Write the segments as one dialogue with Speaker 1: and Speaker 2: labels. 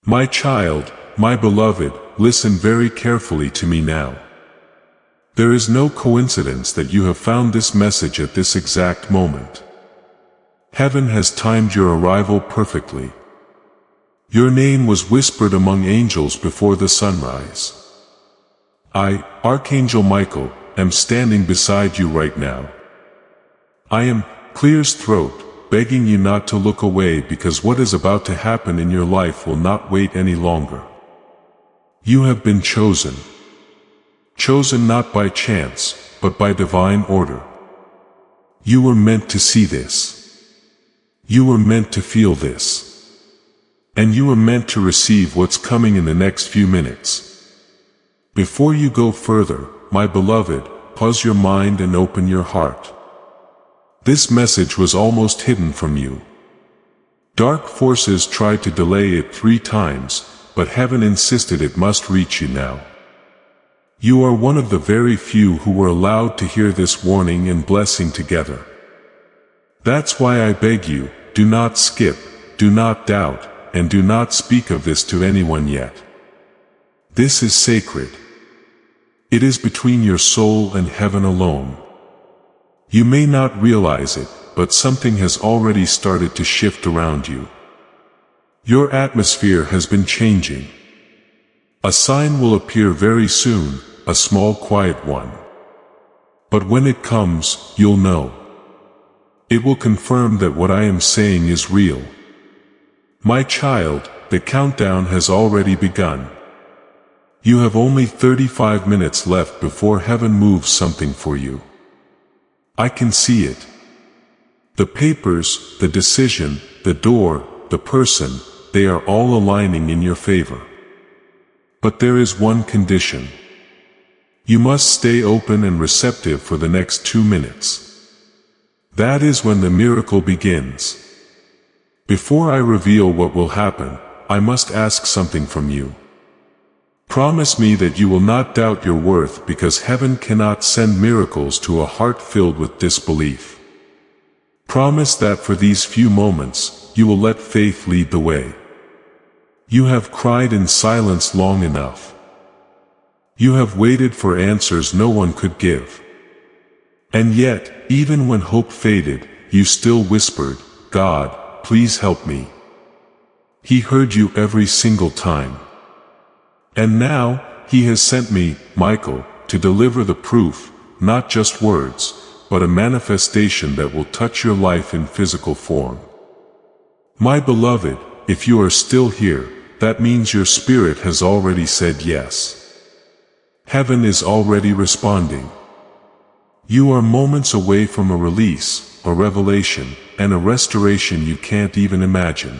Speaker 1: My child, my beloved, listen very carefully to me now. There is no coincidence that you have found this message at this exact moment. Heaven has timed your arrival perfectly. Your name was whispered among angels before the sunrise. I, Archangel Michael, am standing beside you right now. I am, clear's throat, begging you not to look away because what is about to happen in your life will not wait any longer. You have been chosen. Chosen not by chance, but by divine order. You were meant to see this. You were meant to feel this. And you were meant to receive what's coming in the next few minutes. Before you go further, my beloved, pause your mind and open your heart. This message was almost hidden from you. Dark forces tried to delay it 3 times, but heaven insisted it must reach you now. You are one of the very few who were allowed to hear this warning and blessing together. That's why I beg you, do not skip, do not doubt, and do not speak of this to anyone yet. This is sacred. It is between your soul and heaven alone. You may not realize it, but something has already started to shift around you. Your atmosphere has been changing. A sign will appear very soon, a small quiet one. But when it comes, you'll know. It will confirm that what I am saying is real. My child, the countdown has already begun. You have only 35 minutes left before heaven moves something for you. I can see it. The papers, the decision, the door, the person, they are all aligning in your favor. But there is one condition. You must stay open and receptive for the next 2 minutes. That is when the miracle begins. Before I reveal what will happen, I must ask something from you. Promise me that you will not doubt your worth because heaven cannot send miracles to a heart filled with disbelief. Promise that for these few moments, you will let faith lead the way. You have cried in silence long enough. You have waited for answers no one could give. And yet, even when hope faded, you still whispered, God, please help me. He heard you every single time. And now, He has sent me, Michael, to deliver the proof, not just words, but a manifestation that will touch your life in physical form. My beloved, if you are still here, that means your spirit has already said yes. Heaven is already responding. You are moments away from a release, a revelation, and a restoration you can't even imagine.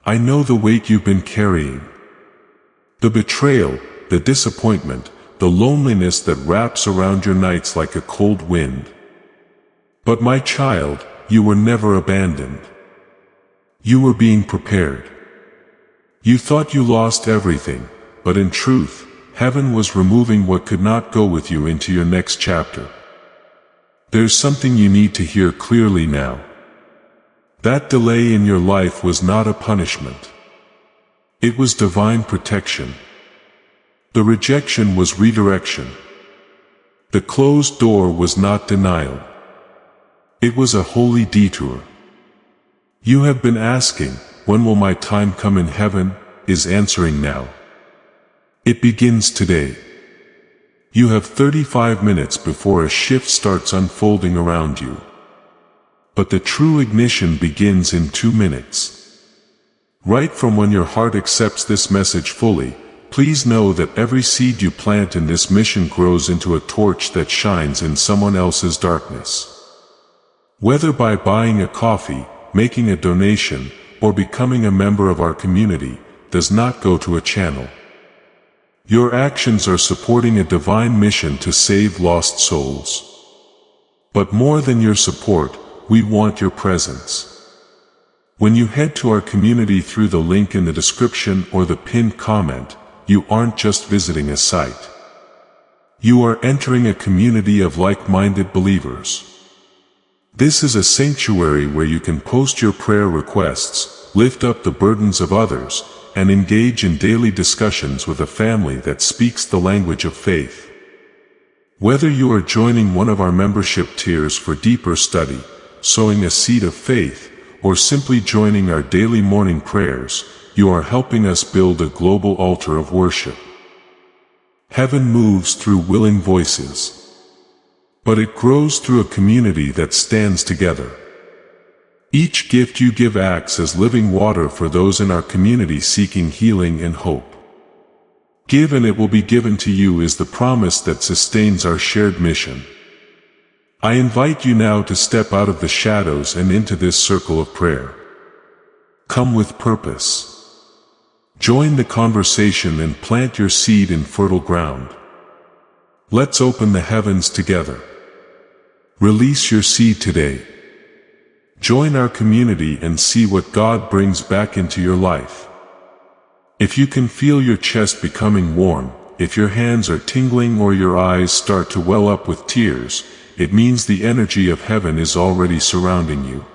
Speaker 1: I know the weight you've been carrying. The betrayal, the disappointment, the loneliness that wraps around your nights like a cold wind. But my child, you were never abandoned. You were being prepared. You thought you lost everything, but in truth, heaven was removing what could not go with you into your next chapter. There's something you need to hear clearly now. That delay in your life was not a punishment. It was divine protection. The rejection was redirection. The closed door was not denial. It was a holy detour. You have been asking, when will my time come in heaven, is answering now. It begins today. You have 35 minutes before a shift starts unfolding around you. But the true ignition begins in 2 minutes. Right from when your heart accepts this message fully, please know that every seed you plant in this mission grows into a torch that shines in someone else's darkness. Whether by buying a coffee, making a donation, or becoming a member of our community, does not go to a channel. Your actions are supporting a divine mission to save lost souls. But more than your support, we want your presence. When you head to our community through the link in the description or the pinned comment, you aren't just visiting a site. You are entering a community of like-minded believers. This is a sanctuary where you can post your prayer requests, lift up the burdens of others, and engage in daily discussions with a family that speaks the language of faith. Whether you are joining one of our membership tiers for deeper study, sowing a seed of faith, or simply joining our daily morning prayers, you are helping us build a global altar of worship. Heaven moves through willing voices, but it grows through a community that stands together. Each gift you give acts as living water for those in our community seeking healing and hope. Give and it will be given to you is the promise that sustains our shared mission. I invite you now to step out of the shadows and into this circle of prayer. Come with purpose. Join the conversation and plant your seed in fertile ground. Let's open the heavens together. Release your seed today. Join our community and see what God brings back into your life. If you can feel your chest becoming warm, if your hands are tingling or your eyes start to well up with tears, it means the energy of heaven is already surrounding you.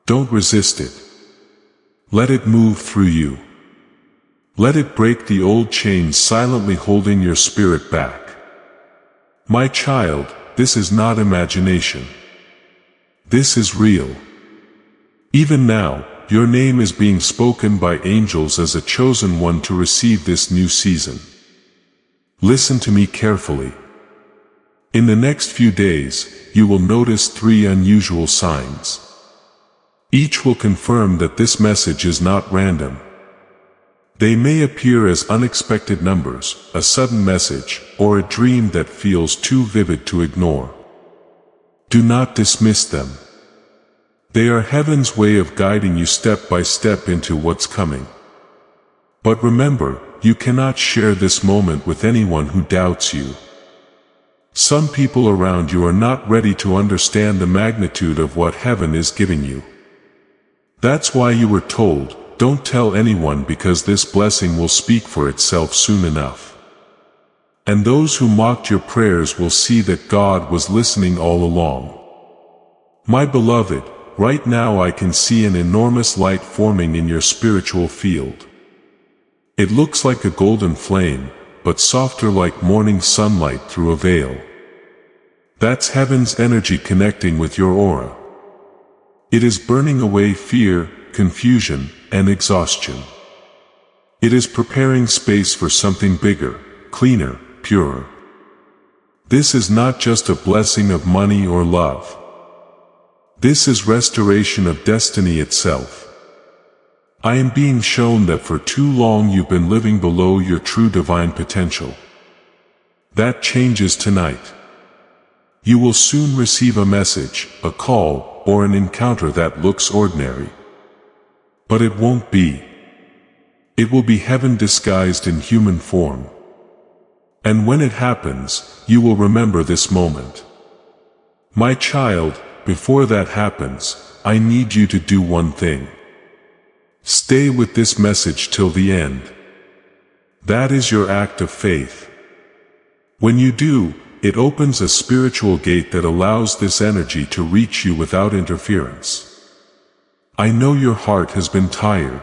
Speaker 1: Don't resist it. Let it move through you. Let it break the old chains silently holding your spirit back. My child, this is not imagination. This is real. Even now, your name is being spoken by angels as a chosen one to receive this new season. Listen to me carefully. In the next few days, you will notice 3 unusual signs. Each will confirm that this message is not random. They may appear as unexpected numbers, a sudden message, or a dream that feels too vivid to ignore. Do not dismiss them. They are heaven's way of guiding you step by step into what's coming. But remember, you cannot share this moment with anyone who doubts you. Some people around you are not ready to understand the magnitude of what heaven is giving you. That's why you were told, don't tell anyone because this blessing will speak for itself soon enough. And those who mocked your prayers will see that God was listening all along. My beloved, right now I can see an enormous light forming in your spiritual field. It looks like a golden flame, but softer like morning sunlight through a veil. That's heaven's energy connecting with your aura. It is burning away fear, confusion, and exhaustion. It is preparing space for something bigger, cleaner, purer. This is not just a blessing of money or love. This is restoration of destiny itself. I am being shown that for too long you've been living below your true divine potential. That changes tonight. You will soon receive a message, a call, or an encounter that looks ordinary. But it won't be. It will be heaven disguised in human form. And when it happens, you will remember this moment. My child, before that happens, I need you to do one thing. Stay with this message till the end. That is your act of faith. When you do, it opens a spiritual gate that allows this energy to reach you without interference. I know your heart has been tired.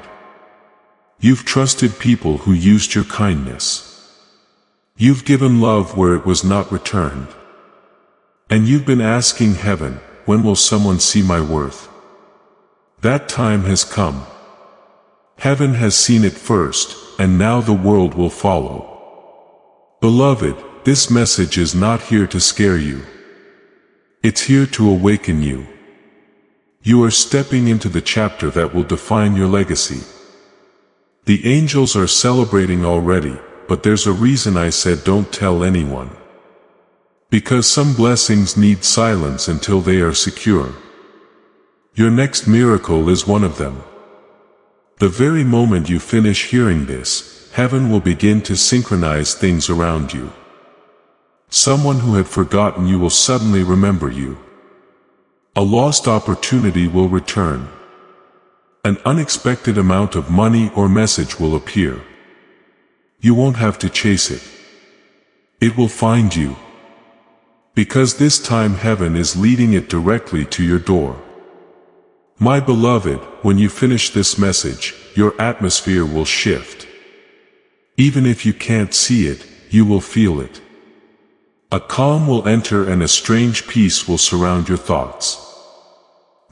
Speaker 1: You've trusted people who used your kindness. You've given love where it was not returned. And you've been asking heaven, when will someone see my worth? That time has come. Heaven has seen it first, and now the world will follow. Beloved, this message is not here to scare you. It's here to awaken you. You are stepping into the chapter that will define your legacy. The angels are celebrating already, but there's a reason I said don't tell anyone. Because some blessings need silence until they are secure. Your next miracle is one of them. The very moment you finish hearing this, heaven will begin to synchronize things around you. Someone who had forgotten you will suddenly remember you. A lost opportunity will return. An unexpected amount of money or message will appear. You won't have to chase it. It will find you. Because this time heaven is leading it directly to your door. My beloved, when you finish this message, your atmosphere will shift. Even if you can't see it, you will feel it. A calm will enter and a strange peace will surround your thoughts.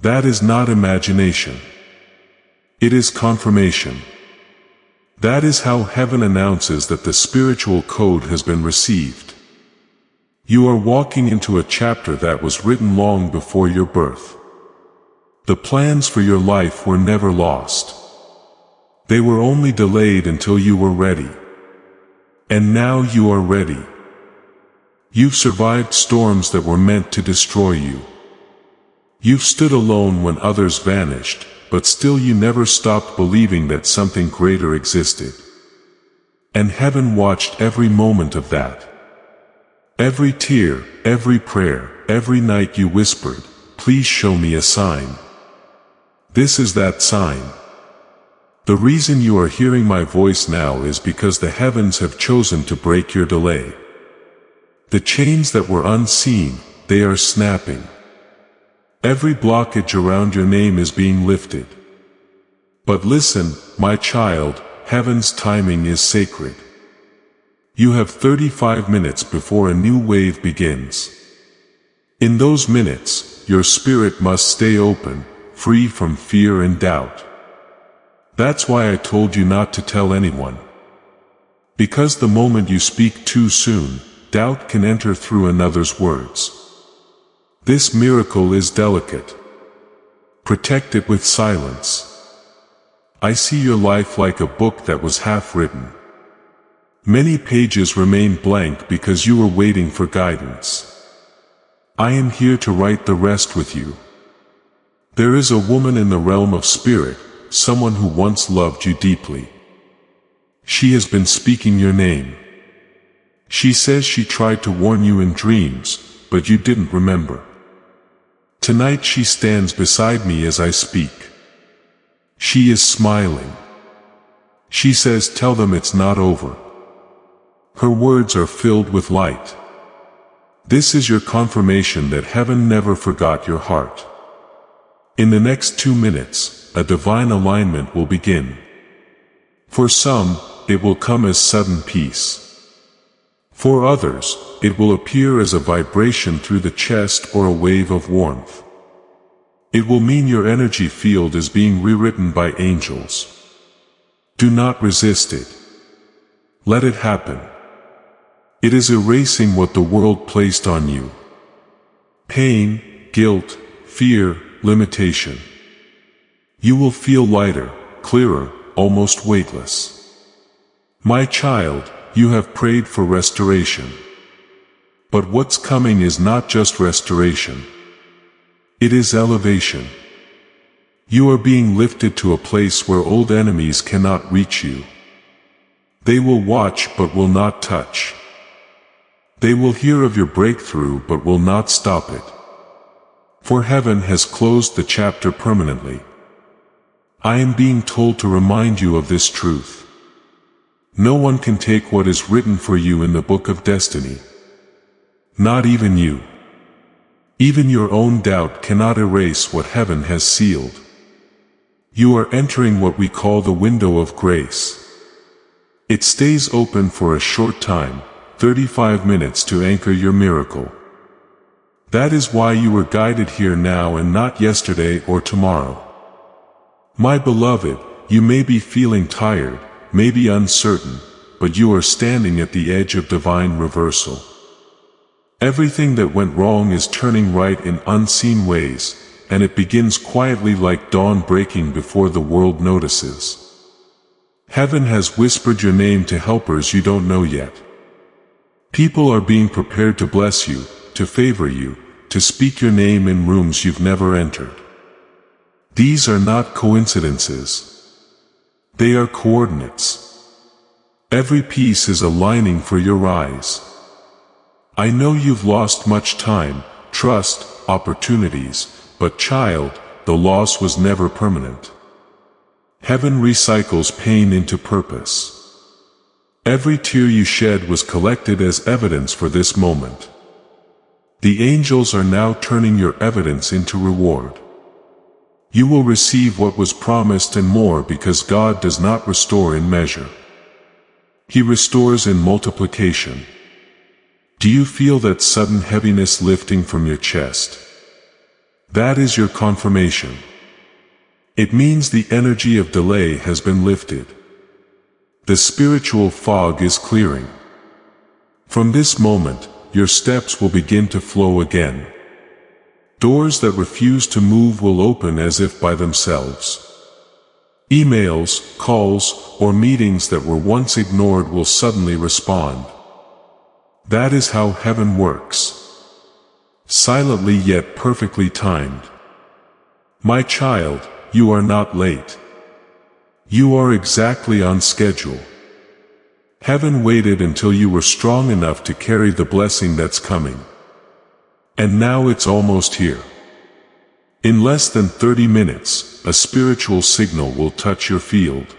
Speaker 1: That is not imagination. It is confirmation. That is how heaven announces that the spiritual code has been received. You are walking into a chapter that was written long before your birth. The plans for your life were never lost. They were only delayed until you were ready. And now you are ready. You've survived storms that were meant to destroy you. You've stood alone when others vanished, but still you never stopped believing that something greater existed. And heaven watched every moment of that. Every tear, every prayer, every night you whispered, "Please show me a sign." This is that sign. The reason you are hearing my voice now is because the heavens have chosen to break your delay. The chains that were unseen, they are snapping. Every blockage around your name is being lifted. But listen, my child, heaven's timing is sacred. You have 35 minutes before a new wave begins. In those minutes, your spirit must stay open, free from fear and doubt. That's why I told you not to tell anyone. Because the moment you speak too soon, doubt can enter through another's words. This miracle is delicate. Protect it with silence. I see your life like a book that was half written. Many pages remain blank because you were waiting for guidance. I am here to write the rest with you. There is a woman in the realm of spirit, someone who once loved you deeply. She has been speaking your name. She says she tried to warn you in dreams, but you didn't remember. Tonight she stands beside me as I speak. She is smiling. She says, "Tell them it's not over." Her words are filled with light. This is your confirmation that heaven never forgot your heart. In the next 2 minutes, a divine alignment will begin. For some, it will come as sudden peace. For others, it will appear as a vibration through the chest or a wave of warmth. It will mean your energy field is being rewritten by angels. Do not resist it. Let it happen. It is erasing what the world placed on you. Pain, guilt, fear, limitation. You will feel lighter, clearer, almost weightless. My child, you have prayed for restoration. But what's coming is not just restoration. It is elevation. You are being lifted to a place where old enemies cannot reach you. They will watch but will not touch. They will hear of your breakthrough but will not stop it. For heaven has closed the chapter permanently. I am being told to remind you of this truth. No one can take what is written for you in the book of destiny. Not even you. Even your own doubt cannot erase what heaven has sealed. You are entering what we call the window of grace. It stays open for a short time, 35 minutes to anchor your miracle. That is why you were guided here now and not yesterday or tomorrow. My beloved, you may be feeling tired, maybe uncertain, but you are standing at the edge of divine reversal. Everything that went wrong is turning right in unseen ways, and it begins quietly like dawn breaking before the world notices. Heaven has whispered your name to helpers you don't know yet. People are being prepared to bless you, to favor you, to speak your name in rooms you've never entered. These are not coincidences. They are coordinates. Every piece is aligning for your rise. I know you've lost much time, trust, opportunities, but child, the loss was never permanent. Heaven recycles pain into purpose. Every tear you shed was collected as evidence for this moment. The angels are now turning your evidence into reward. You will receive what was promised and more, because God does not restore in measure. He restores in multiplication. Do you feel that sudden heaviness lifting from your chest? That is your confirmation. It means the energy of delay has been lifted. The spiritual fog is clearing. From this moment, your steps will begin to flow again. Doors that refuse to move will open as if by themselves. Emails, calls, or meetings that were once ignored will suddenly respond. That is how heaven works. Silently yet perfectly timed. My child, you are not late. You are exactly on schedule. Heaven waited until you were strong enough to carry the blessing that's coming. And now it's almost here. In less than 30 minutes, a spiritual signal will touch your field.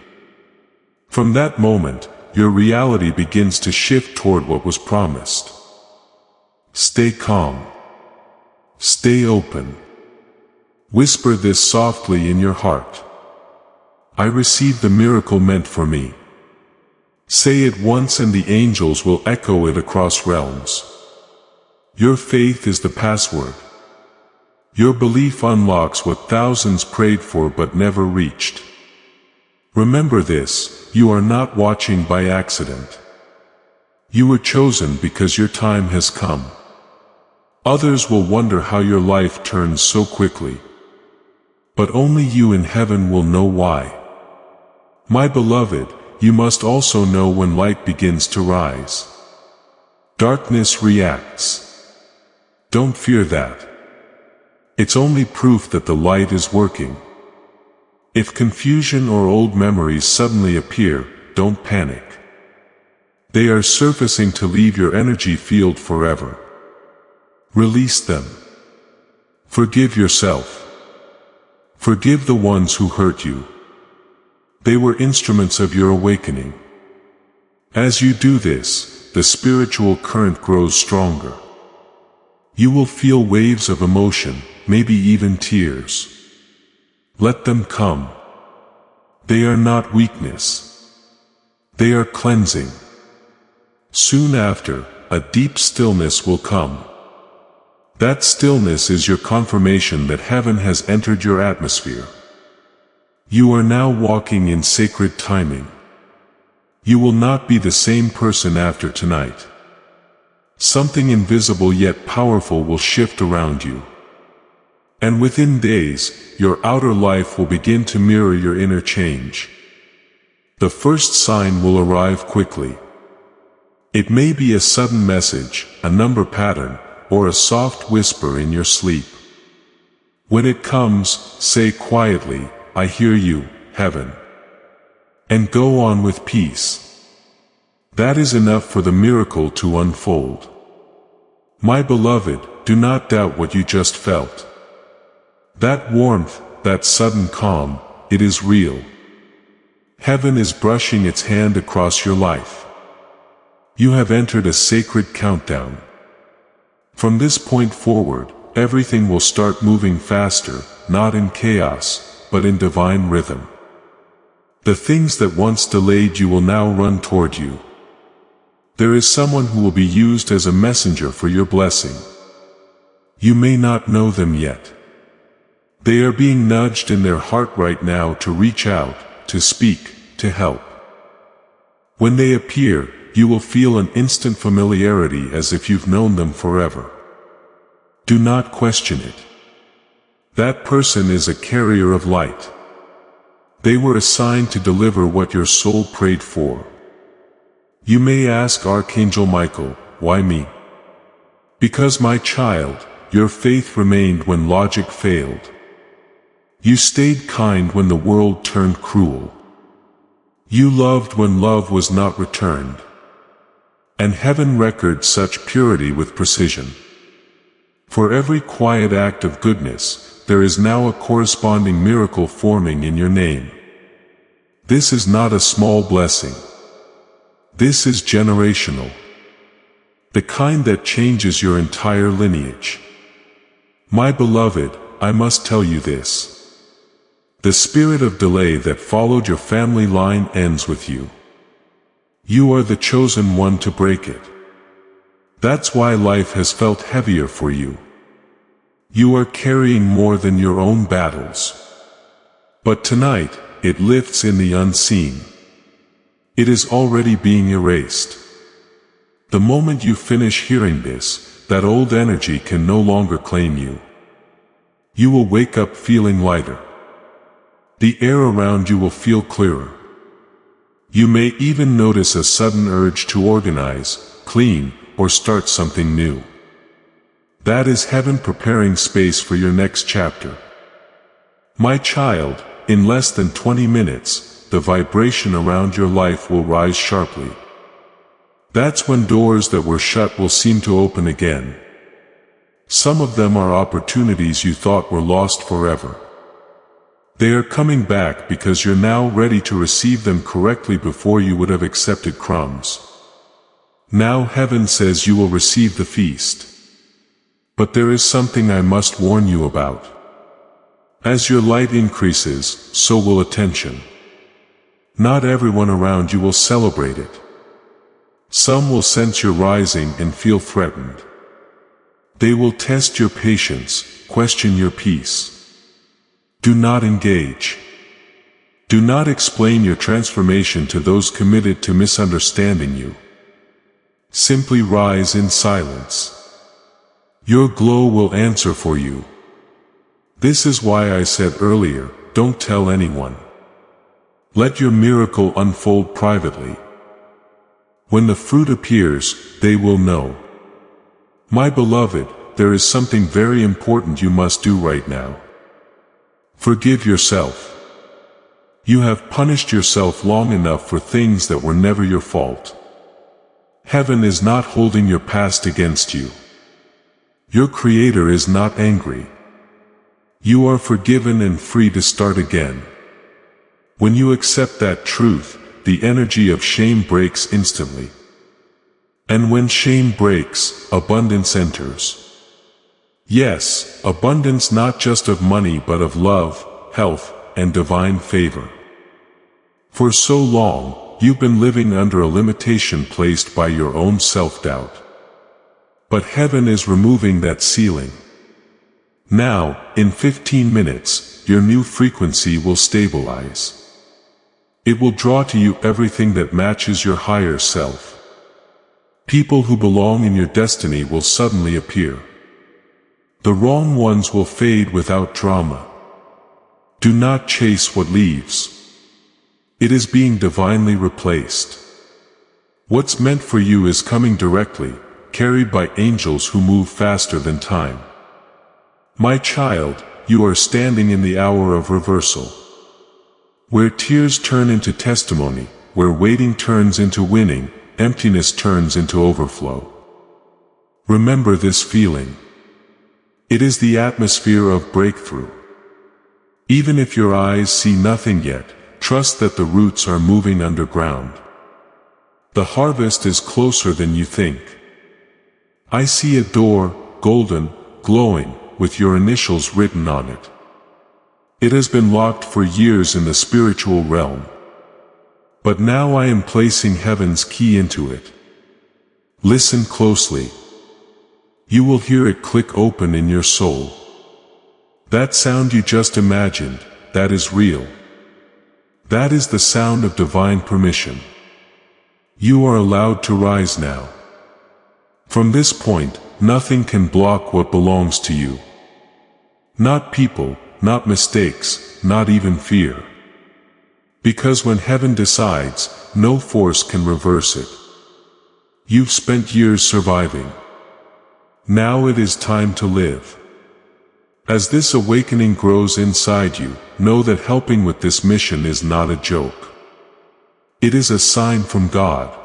Speaker 1: From that moment, your reality begins to shift toward what was promised. Stay calm. Stay open. Whisper this softly in your heart. I received the miracle meant for me. Say it once and the angels will echo it across realms. Your faith is the password. Your belief unlocks what thousands prayed for but never reached. Remember this, you are not watching by accident. You were chosen because your time has come. Others will wonder how your life turns so quickly. But only you in heaven will know why. My beloved, you must also know when light begins to rise. Darkness reacts. Don't fear that. It's only proof that the light is working. If confusion or old memories suddenly appear, don't panic. They are surfacing to leave your energy field forever. Release them. Forgive yourself. Forgive the ones who hurt you. They were instruments of your awakening. As you do this, the spiritual current grows stronger. You will feel waves of emotion, maybe even tears. Let them come. They are not weakness. They are cleansing. Soon after, a deep stillness will come. That stillness is your confirmation that heaven has entered your atmosphere. You are now walking in sacred timing. You will not be the same person after tonight. Something invisible yet powerful will shift around you. And within days, your outer life will begin to mirror your inner change. The first sign will arrive quickly. It may be a sudden message, a number pattern, or a soft whisper in your sleep. When it comes, say quietly, I hear you, heaven. And go on with peace. That is enough for the miracle to unfold. My beloved, do not doubt what you just felt. That warmth, that sudden calm, it is real. Heaven is brushing its hand across your life. You have entered a sacred countdown. From this point forward, everything will start moving faster, not in chaos, but in divine rhythm. The things that once delayed you will now run toward you. There is someone who will be used as a messenger for your blessing. You may not know them yet. They are being nudged in their heart right now to reach out, to speak, to help. When they appear, you will feel an instant familiarity as if you've known them forever. Do not question it. That person is a carrier of light. They were assigned to deliver what your soul prayed for. You may ask Archangel Michael, why me? Because my child, your faith remained when logic failed. You stayed kind when the world turned cruel. You loved when love was not returned. And heaven records such purity with precision. For every quiet act of goodness, there is now a corresponding miracle forming in your name. This is not a small blessing. This is generational. The kind that changes your entire lineage. My beloved, I must tell you this. The spirit of delay that followed your family line ends with you. You are the chosen one to break it. That's why life has felt heavier for you. You are carrying more than your own battles. But tonight, it lifts in the unseen. It is already being erased. The moment you finish hearing this, that old energy can no longer claim you. You will wake up feeling lighter. The air around you will feel clearer. You may even notice a sudden urge to organize, clean, or start something new. That is heaven preparing space for your next chapter. My child, in less than 20 minutes, the vibration around your life will rise sharply. That's when doors that were shut will seem to open again. Some of them are opportunities you thought were lost forever. They are coming back because you're now ready to receive them correctly before you would have accepted crumbs. Now heaven says you will receive the feast. But there is something I must warn you about. As your light increases, so will attention. Not everyone around you will celebrate it. Some will sense your rising and feel threatened. They will test your patience, question your peace. Do not engage. Do not explain your transformation to those committed to misunderstanding you. Simply rise in silence. Your glow will answer for you. This is why I said earlier, don't tell anyone. Let your miracle unfold privately. When the fruit appears, they will know. My beloved, there is something very important you must do right now. Forgive yourself. You have punished yourself long enough for things that were never your fault. Heaven is not holding your past against you. Your Creator is not angry. You are forgiven and free to start again. When you accept that truth, the energy of shame breaks instantly. And when shame breaks, abundance enters. Yes, abundance not just of money but of love, health, and divine favor. For so long, you've been living under a limitation placed by your own self-doubt. But heaven is removing that ceiling. Now, in 15 minutes, your new frequency will stabilize. It will draw to you everything that matches your higher self. People who belong in your destiny will suddenly appear. The wrong ones will fade without drama. Do not chase what leaves. It is being divinely replaced. What's meant for you is coming directly, carried by angels who move faster than time. My child, you are standing in the hour of reversal. Where tears turn into testimony, where waiting turns into winning, emptiness turns into overflow. Remember this feeling. It is the atmosphere of breakthrough. Even if your eyes see nothing yet, trust that the roots are moving underground. The harvest is closer than you think. I see a door, golden, glowing, with your initials written on it. It has been locked for years in the spiritual realm. But now I am placing heaven's key into it. Listen closely. You will hear it click open in your soul. That sound you just imagined, that is real. That is the sound of divine permission. You are allowed to rise now. From this point, nothing can block what belongs to you. Not people, not mistakes, not even fear. Because when heaven decides, no force can reverse it. You've spent years surviving. Now it is time to live. As this awakening grows inside you, know that helping with this mission is not a joke. It is a sign from God.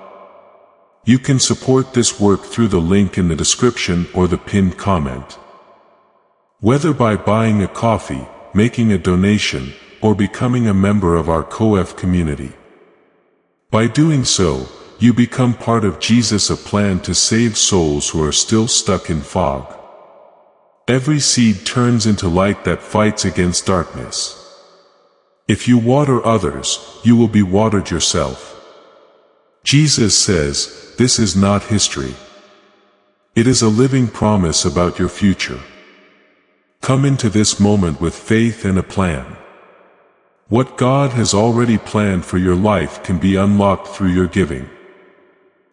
Speaker 1: You can support this work through the link in the description or the pinned comment. Whether by buying a coffee, making a donation, or becoming a member of our COF community. By doing so, you become part of Jesus' plan to save souls who are still stuck in fog. Every seed turns into light that fights against darkness. If you water others, you will be watered yourself. Jesus says, this is not history. It is a living promise about your future. Come into this moment with faith and a plan. What God has already planned for your life can be unlocked through your giving.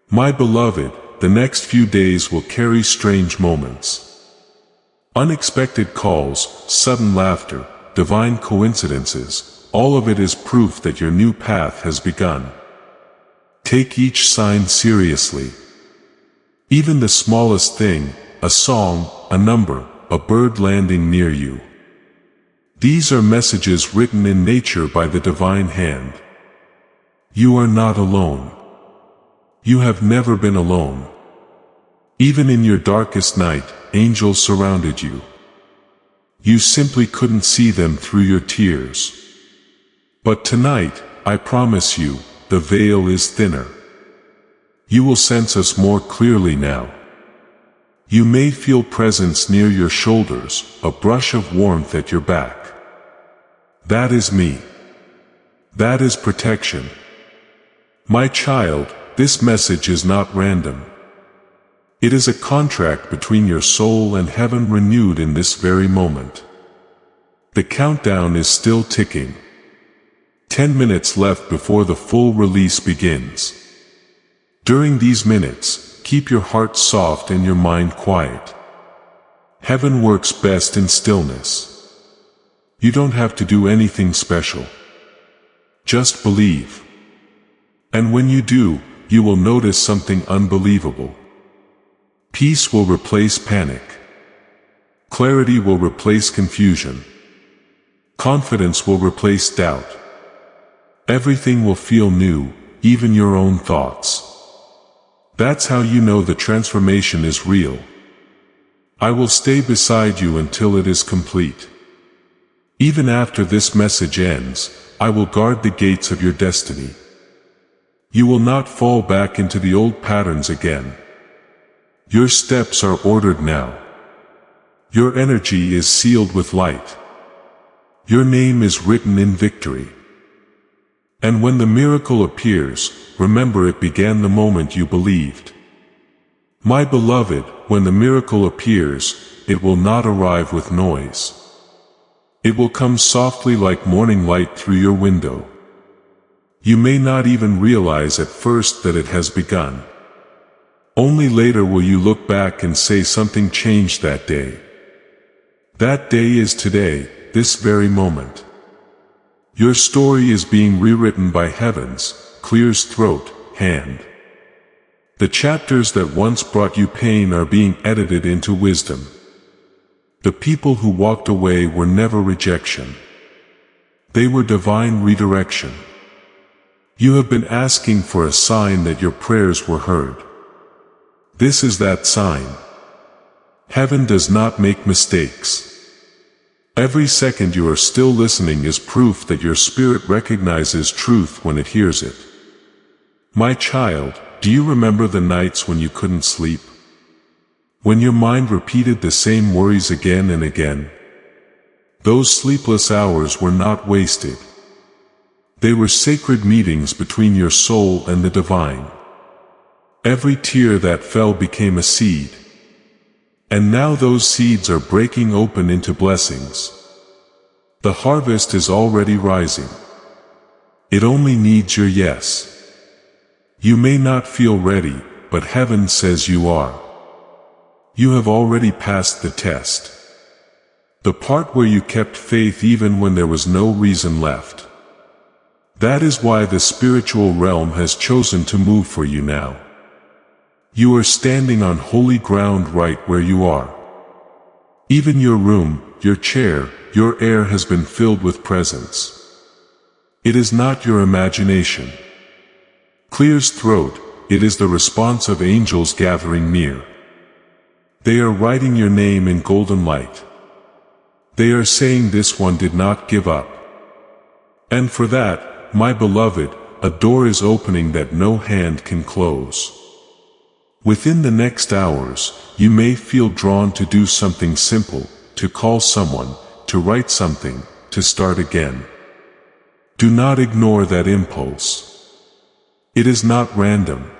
Speaker 1: My beloved, the next few days will carry strange moments. Unexpected calls, sudden laughter, divine coincidences, all of it is proof that your new path has begun. Take each sign seriously. Even the smallest thing, a song, a number, a bird landing near you. These are messages written in nature by the divine hand. You are not alone. You have never been alone. Even in your darkest night, angels surrounded you. You simply couldn't see them through your tears. But tonight, I promise you, the veil is thinner. You will sense us more clearly now. You may feel presence near your shoulders, a brush of warmth at your back. That is me. That is protection. My child, this message is not random. It is a contract between your soul and heaven renewed in this very moment. The countdown is still ticking. 10 minutes left before the full release begins. During these minutes, keep your heart soft and your mind quiet. Heaven works best in stillness. You don't have to do anything special. Just believe. And when you do, you will notice something unbelievable. Peace will replace panic. Clarity will replace confusion. Confidence will replace doubt. Everything will feel new, even your own thoughts. That's how you know the transformation is real. I will stay beside you until it is complete. Even after this message ends, I will guard the gates of your destiny. You will not fall back into the old patterns again. Your steps are ordered now. Your energy is sealed with light. Your name is written in victory. And when the miracle appears, remember it began the moment you believed. My beloved, when the miracle appears, it will not arrive with noise. It will come softly like morning light through your window. You may not even realize at first that it has begun. Only later will you look back and say something changed that day. That day is today, this very moment. Your story is being rewritten by heaven's clear's throat, hand. The chapters that once brought you pain are being edited into wisdom. The people who walked away were never rejection. They were divine redirection. You have been asking for a sign that your prayers were heard. This is that sign. Heaven does not make mistakes. Every second you are still listening is proof that your spirit recognizes truth when it hears it. My child, do you remember the nights when you couldn't sleep? When your mind repeated the same worries again and again? Those sleepless hours were not wasted. They were sacred meetings between your soul and the divine. Every tear that fell became a seed. And now those seeds are breaking open into blessings. The harvest is already rising. It only needs your yes. You may not feel ready, but heaven says you are. You have already passed the test. The part where you kept faith even when there was no reason left. That is why the spiritual realm has chosen to move for you now. You are standing on holy ground right where you are. Even your room, your chair, your air has been filled with presence. It is not your imagination. Clear's throat, it is the response of angels gathering near. They are writing your name in golden light. They are saying this one did not give up. And for that, my beloved, a door is opening that no hand can close. Within the next hours, you may feel drawn to do something simple, to call someone, to write something, to start again. Do not ignore that impulse. It is not random.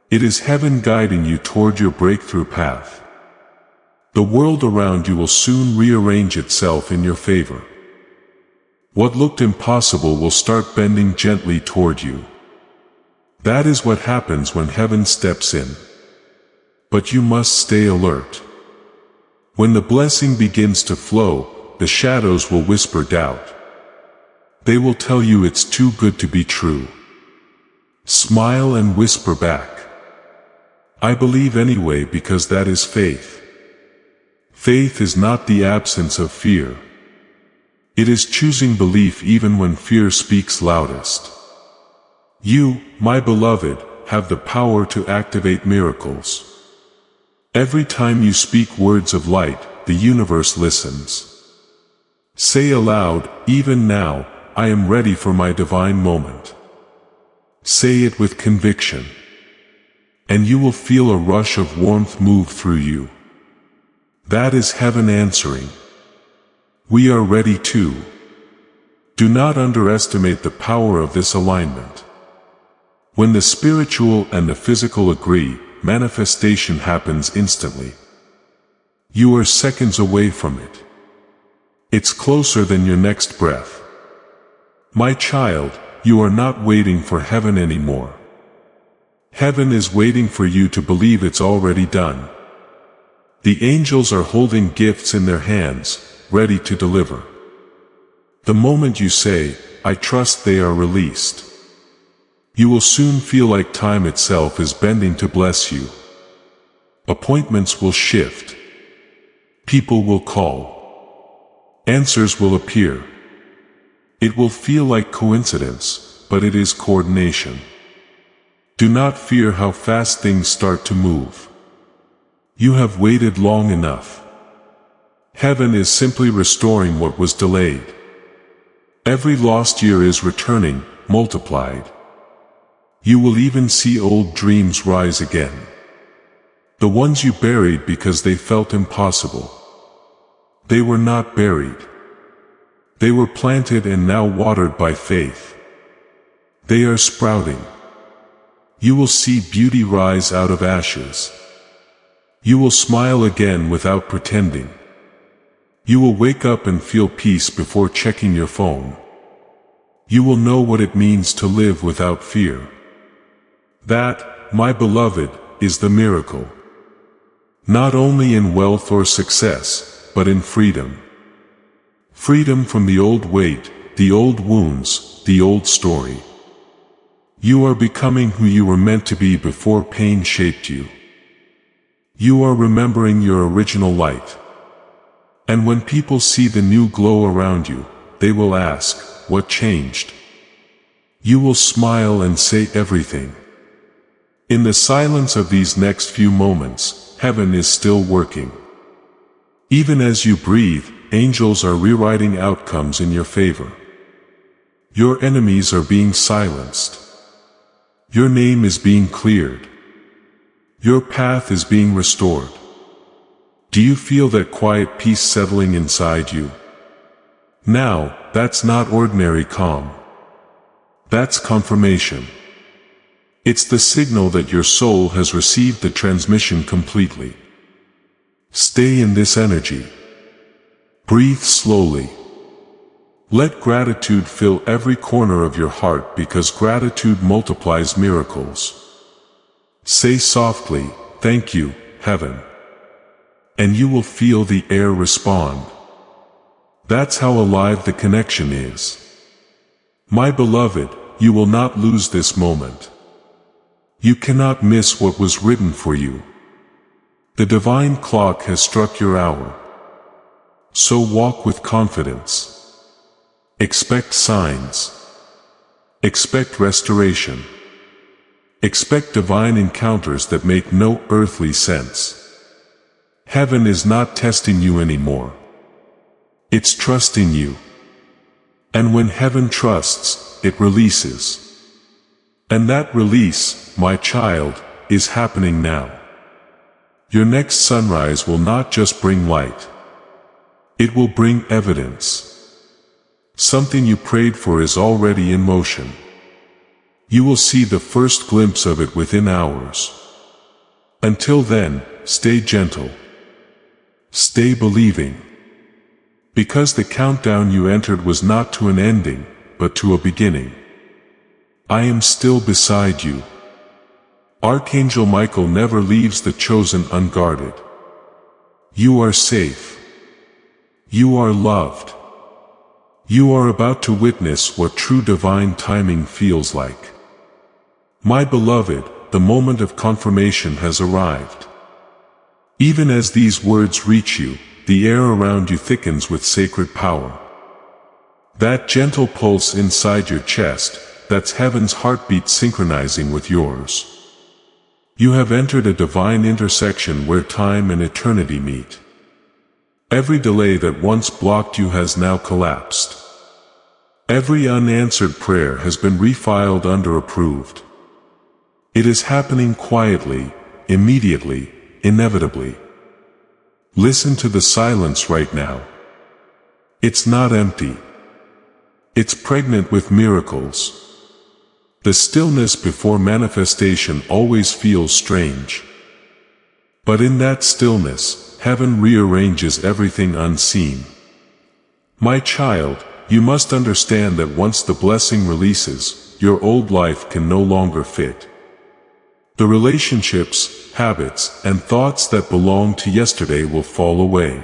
Speaker 1: It is heaven guiding you toward your breakthrough path. The world around you will soon rearrange itself in your favor. What looked impossible will start bending gently toward you. That is what happens when heaven steps in. But you must stay alert. When the blessing begins to flow, the shadows will whisper doubt. They will tell you it's too good to be true. Smile and whisper back, I believe anyway, because that is faith. Faith is not the absence of fear. It is choosing belief even when fear speaks loudest. You, my beloved, have the power to activate miracles. Every time you speak words of light, the universe listens. Say aloud, even now, I am ready for my divine moment. Say it with conviction, and you will feel a rush of warmth move through you. That is heaven answering. We are ready too. Do not underestimate the power of this alignment. When the spiritual and the physical agree, manifestation happens instantly. You are seconds away from it. It's closer than your next breath. My child, you are not waiting for heaven anymore. Heaven is waiting for you to believe it's already done. The angels are holding gifts in their hands, ready to deliver. The moment you say, I trust, they are released. You will soon feel like time itself is bending to bless you. Appointments will shift. People will call. Answers will appear. It will feel like coincidence, but it is coordination. Do not fear how fast things start to move. You have waited long enough. Heaven is simply restoring what was delayed. Every lost year is returning, multiplied. You will even see old dreams rise again. The ones you buried because they felt impossible. They were not buried. They were planted and now watered by faith. They are sprouting. You will see beauty rise out of ashes. You will smile again without pretending. You will wake up and feel peace before checking your phone. You will know what it means to live without fear. That, my beloved, is the miracle. Not only in wealth or success, but in freedom. Freedom from the old weight, the old wounds, the old story. You are becoming who you were meant to be before pain shaped you. You are remembering your original light. And when people see the new glow around you, they will ask, what changed? You will smile and say everything. In the silence of these next few moments, heaven is still working. Even as you breathe, angels are rewriting outcomes in your favor. Your enemies are being silenced. Your name is being cleared. Your path is being restored. Do you feel that quiet peace settling inside you? Now, that's not ordinary calm. That's confirmation. It's the signal that your soul has received the transmission completely. Stay in this energy. Breathe slowly. Let gratitude fill every corner of your heart, because gratitude multiplies miracles. Say softly, thank you, heaven. And you will feel the air respond. That's how alive the connection is. My beloved, you will not lose this moment. You cannot miss what was written for you. The divine clock has struck your hour. So walk with confidence. Expect signs. Expect restoration. Expect divine encounters that make no earthly sense. Heaven is not testing you anymore. It's trusting you. And when heaven trusts, it releases. And that release, my child, is happening now. Your next sunrise will not just bring light. It will bring evidence. Something you prayed for is already in motion. You will see the first glimpse of it within hours. Until then, stay gentle. Stay believing. Because the countdown you entered was not to an ending, but to a beginning. I am still beside you. Archangel Michael never leaves the chosen unguarded. You are safe. You are loved. You are about to witness what true divine timing feels like. My beloved, the moment of confirmation has arrived. Even as these words reach you, the air around you thickens with sacred power. That gentle pulse inside your chest, that's heaven's heartbeat synchronizing with yours. You have entered a divine intersection where time and eternity meet. Every delay that once blocked you has now collapsed. Every unanswered prayer has been refiled under approved. It is happening quietly, immediately, inevitably. Listen to the silence right now. It's not empty. It's pregnant with miracles. The stillness before manifestation always feels strange. But in that stillness, heaven rearranges everything unseen. My child, you must understand that once the blessing releases, your old life can no longer fit. The relationships, habits, and thoughts that belong to yesterday will fall away.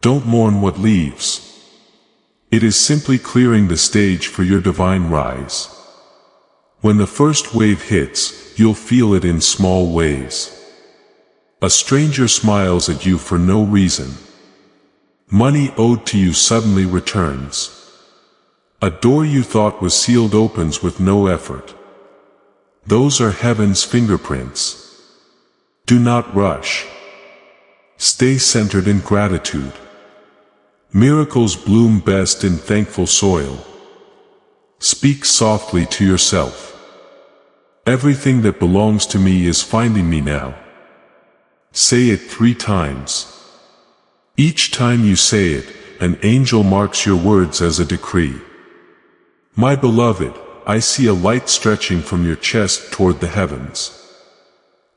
Speaker 1: Don't mourn what leaves. It is simply clearing the stage for your divine rise. When the first wave hits, you'll feel it in small ways. A stranger smiles at you for no reason. Money owed to you suddenly returns. A door you thought was sealed opens with no effort. Those are heaven's fingerprints. Do not rush. Stay centered in gratitude. Miracles bloom best in thankful soil. Speak softly to yourself. Everything that belongs to me is finding me now. Say it 3 times. Each time you say it, an angel marks your words as a decree. My beloved, I see a light stretching from your chest toward the heavens.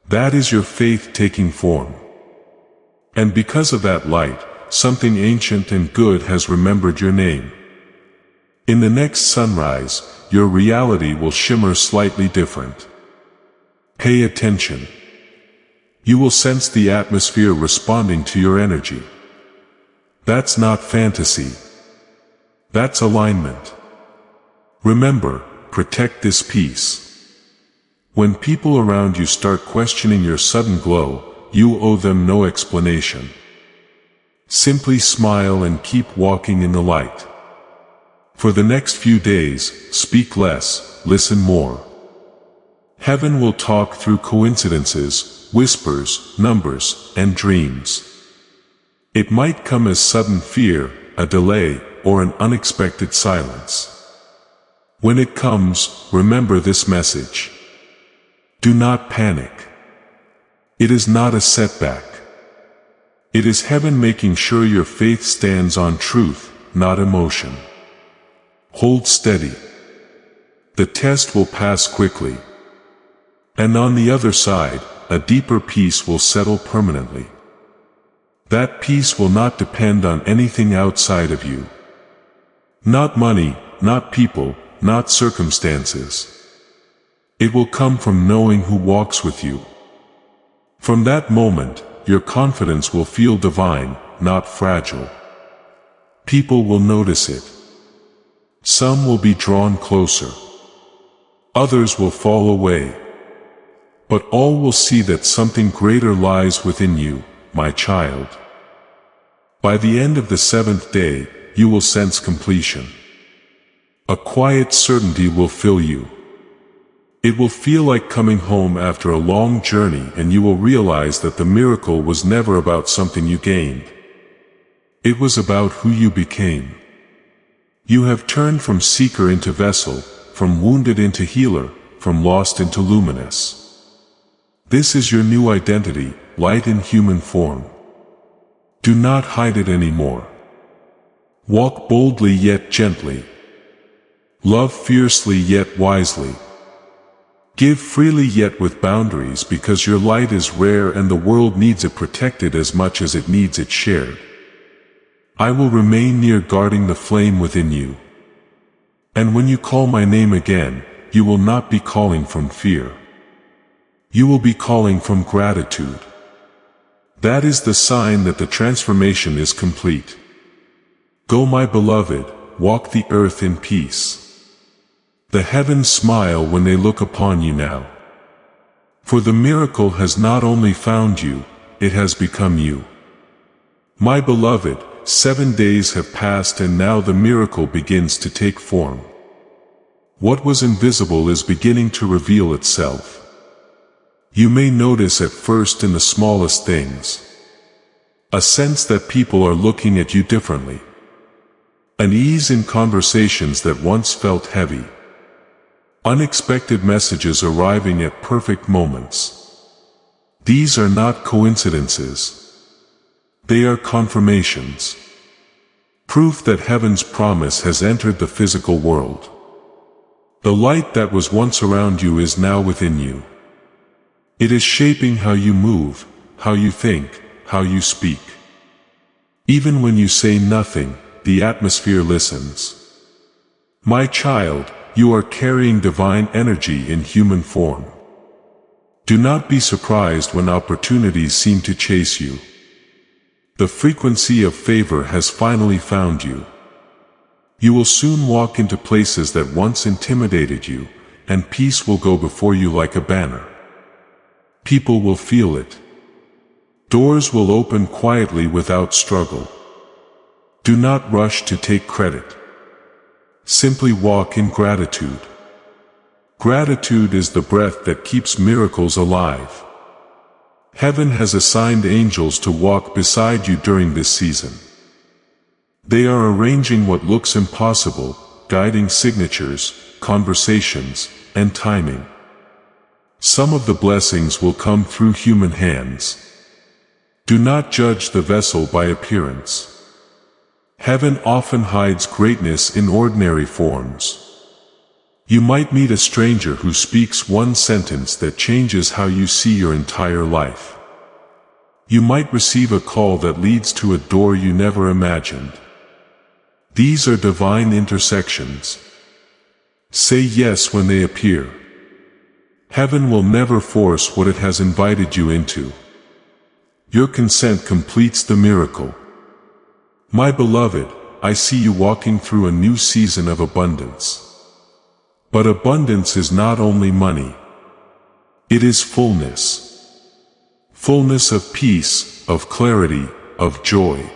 Speaker 1: That is your faith taking form. And because of that light, something ancient and good has remembered your name. In the next sunrise, your reality will shimmer slightly different. Pay attention. You will sense the atmosphere responding to your energy. That's not fantasy. That's alignment. Remember, protect this peace. When people around you start questioning your sudden glow, you owe them no explanation. Simply smile and keep walking in the light. For the next few days, speak less, listen more. Heaven will talk through coincidences, whispers, numbers, and dreams. It might come as sudden fear, a delay, or an unexpected silence. When it comes, remember this message. Do not panic. It is not a setback. It is heaven making sure your faith stands on truth, not emotion. Hold steady. The test will pass quickly. And on the other side, a deeper peace will settle permanently. That peace will not depend on anything outside of you. Not money, not people, not circumstances. It will come from knowing who walks with you. From that moment, your confidence will feel divine, not fragile. People will notice it. Some will be drawn closer. Others will fall away. But all will see that something greater lies within you, my child. By the end of the 7th day, you will sense completion. A quiet certainty will fill you. It will feel like coming home after a long journey, and you will realize that the miracle was never about something you gained. It was about who you became. You have turned from seeker into vessel, from wounded into healer, from lost into luminous. This is your new identity, light in human form. Do not hide it anymore. Walk boldly yet gently. Love fiercely yet wisely. Give freely yet with boundaries, because your light is rare and the world needs it protected as much as it needs it shared. I will remain near, guarding the flame within you. And when you call my name again, you will not be calling from fear. You will be calling from gratitude. That is the sign that the transformation is complete. Go, my beloved, walk the earth in peace. The heavens smile when they look upon you now. For the miracle has not only found you, it has become you. My beloved, 7 days have passed and now the miracle begins to take form. What was invisible is beginning to reveal itself. You may notice at first in the smallest things a sense that people are looking at you differently, an ease in conversations that once felt heavy, unexpected messages arriving at perfect moments. These are not coincidences. They are confirmations. Proof that heaven's promise has entered the physical world. The light that was once around you is now within you. It is shaping how you move, how you think, how you speak. Even when you say nothing, the atmosphere listens. My child, you are carrying divine energy in human form. Do not be surprised when opportunities seem to chase you. The frequency of favor has finally found you. You will soon walk into places that once intimidated you, and peace will go before you like a banner. People will feel it. Doors will open quietly without struggle. Do not rush to take credit. Simply walk in gratitude. Gratitude is the breath that keeps miracles alive. Heaven has assigned angels to walk beside you during this season. They are arranging what looks impossible, guiding signatures, conversations, and timing. Some of the blessings will come through human hands. Do not judge the vessel by appearance. Heaven often hides greatness in ordinary forms. You might meet a stranger who speaks one sentence that changes how you see your entire life. You might receive a call that leads to a door you never imagined. These are divine intersections. Say yes when they appear. Heaven will never force what it has invited you into. Your consent completes the miracle. My beloved, I see you walking through a new season of abundance. But abundance is not only money. It is fullness. Fullness of peace, of clarity, of joy.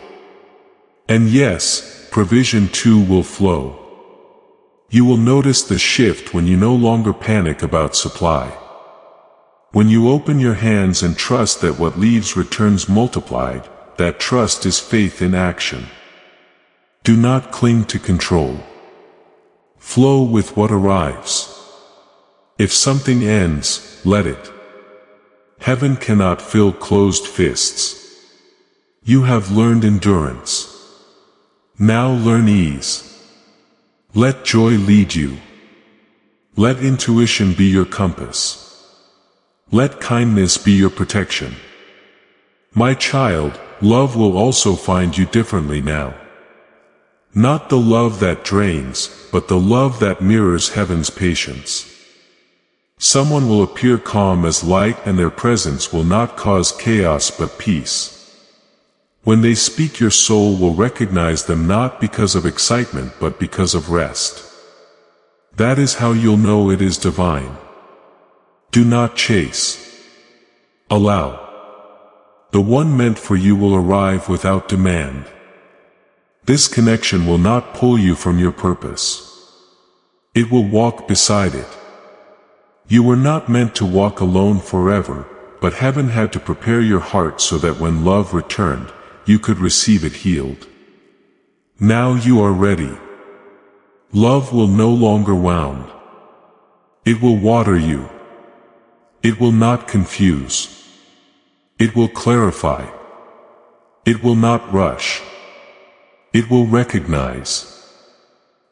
Speaker 1: And yes, provision too will flow. You will notice the shift when you no longer panic about supply. When you open your hands and trust that what leaves returns multiplied, that trust is faith in action. Do not cling to control. Flow with what arrives. If something ends, let it. Heaven cannot fill closed fists. You have learned endurance. Now learn ease. Let joy lead you. Let intuition be your compass. Let kindness be your protection. My child, love will also find you differently now. Not the love that drains, but the love that mirrors heaven's patience. Someone will appear calm as light, and their presence will not cause chaos but peace. When they speak, your soul will recognize them not because of excitement but because of rest. That is how you'll know it is divine. Do not chase. Allow. The one meant for you will arrive without demand. This connection will not pull you from your purpose. It will walk beside it. You were not meant to walk alone forever, but heaven had to prepare your heart so that when love returned, you could receive it healed. Now you are ready. Love will no longer wound. It will water you. It will not confuse. It will clarify. It will not rush. It will recognize.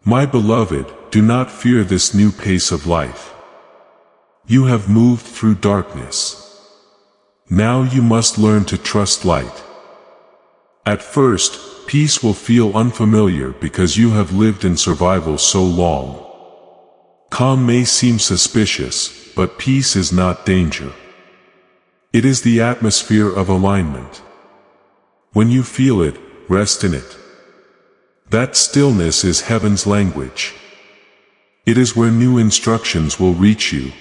Speaker 1: My beloved, do not fear this new pace of life. You have moved through darkness. Now you must learn to trust light. At first, peace will feel unfamiliar because you have lived in survival so long. Calm may seem suspicious, but peace is not danger. It is the atmosphere of alignment. When you feel it, rest in it. That stillness is heaven's language. It is where new instructions will reach you.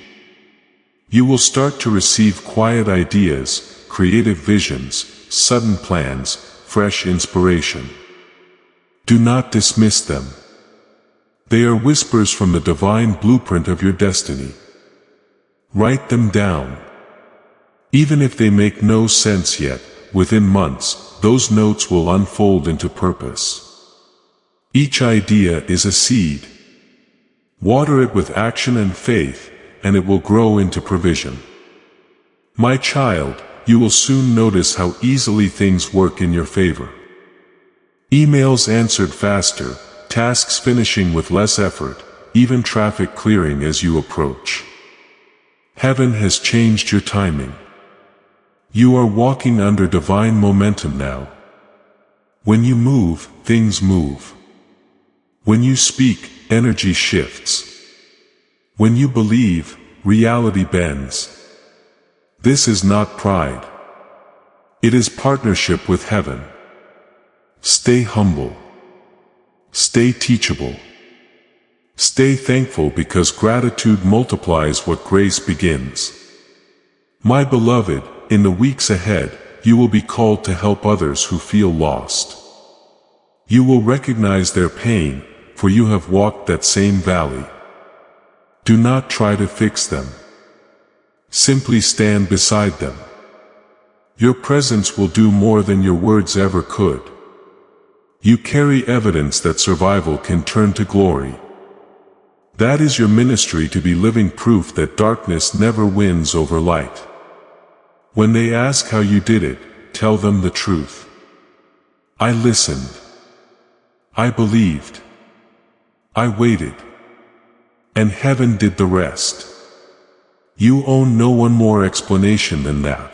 Speaker 1: You will start to receive quiet ideas, creative visions, sudden plans, fresh inspiration. Do not dismiss them. They are whispers from the divine blueprint of your destiny. Write them down. Even if they make no sense yet, within months, those notes will unfold into purpose. Each idea is a seed. Water it with action and faith, and it will grow into provision. My child, you will soon notice how easily things work in your favor. Emails answered faster, tasks finishing with less effort, even traffic clearing as you approach. Heaven has changed your timing. You are walking under divine momentum now. When you move, things move. When you speak, energy shifts. When you believe, reality bends. This is not pride. It is partnership with heaven. Stay humble. Stay teachable. Stay thankful because gratitude multiplies what grace begins. My beloved, in the weeks ahead, you will be called to help others who feel lost. You will recognize their pain, for you have walked that same valley. Do not try to fix them. Simply stand beside them. Your presence will do more than your words ever could. You carry evidence that survival can turn to glory. That is your ministry, to be living proof that darkness never wins over light. When they ask how you did it, tell them the truth. I listened. I believed. I waited. And heaven did the rest. You owe no one more explanation than that.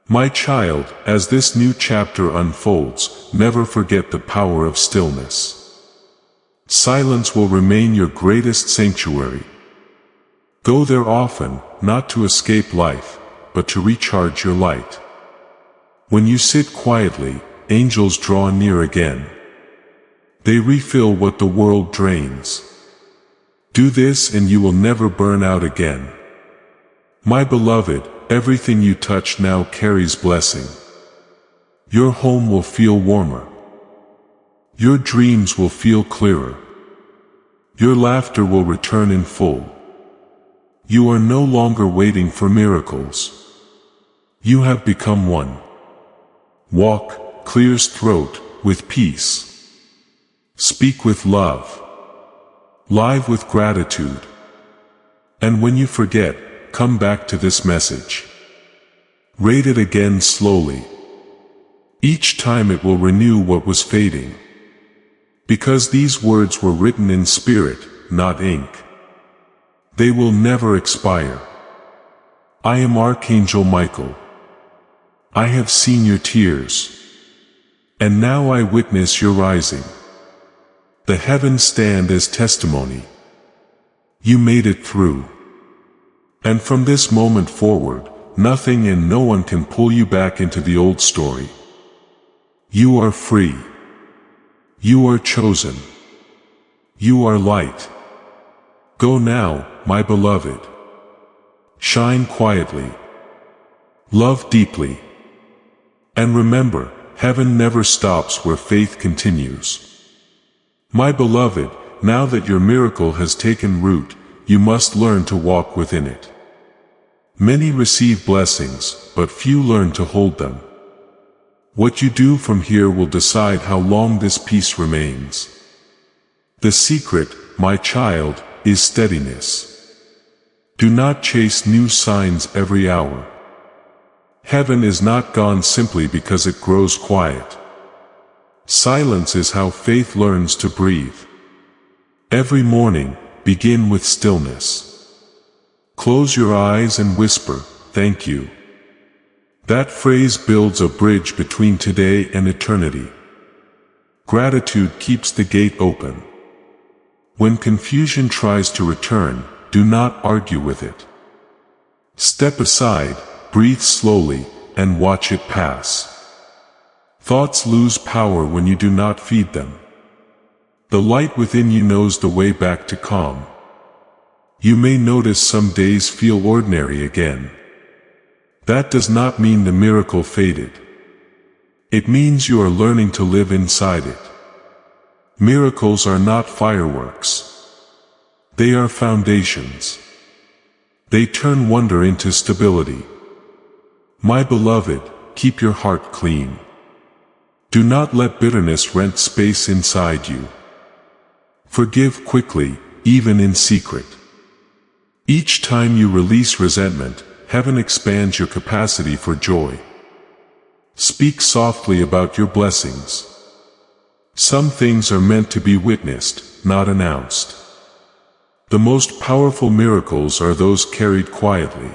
Speaker 1: My child, as this new chapter unfolds, never forget the power of stillness. Silence will remain your greatest sanctuary. Go there often, not to escape life, but to recharge your light. When you sit quietly, angels draw near again. They refill what the world drains. Do this and you will never burn out again. My beloved, everything you touch now carries blessing. Your home will feel warmer. Your dreams will feel clearer. Your laughter will return in full. You are no longer waiting for miracles. You have become one. Walk, clear throat, with peace. Speak with love. Live with gratitude. And when you forget, come back to this message. Read it again slowly. Each time it will renew what was fading. Because these words were written in spirit, not ink. They will never expire. I am Archangel Michael. I have seen your tears. And now I witness your rising. The heavens stand as testimony. You made it through. And from this moment forward, nothing and no one can pull you back into the old story. You are free. You are chosen. You are light. Go now, my beloved. Shine quietly. Love deeply. And remember, heaven never stops where faith continues. My beloved, now that your miracle has taken root, you must learn to walk within it. Many receive blessings, but few learn to hold them. What you do from here will decide how long this peace remains. The secret, my child, is steadiness. Do not chase new signs every hour. Heaven is not gone simply because it grows quiet. Silence is how faith learns to breathe. Every morning, begin with stillness. Close your eyes and whisper, "Thank you." That phrase builds a bridge between today and eternity. Gratitude keeps the gate open. When confusion tries to return, do not argue with it. Step aside, breathe slowly, and watch it pass. Thoughts lose power when you do not feed them. The light within you knows the way back to calm. You may notice some days feel ordinary again. That does not mean the miracle faded. It means you are learning to live inside it. Miracles are not fireworks. They are foundations. They turn wonder into stability. My beloved, keep your heart clean. Do not let bitterness rent space inside you. Forgive quickly, even in secret. Each time you release resentment, heaven expands your capacity for joy. Speak softly about your blessings. Some things are meant to be witnessed, not announced. The most powerful miracles are those carried quietly.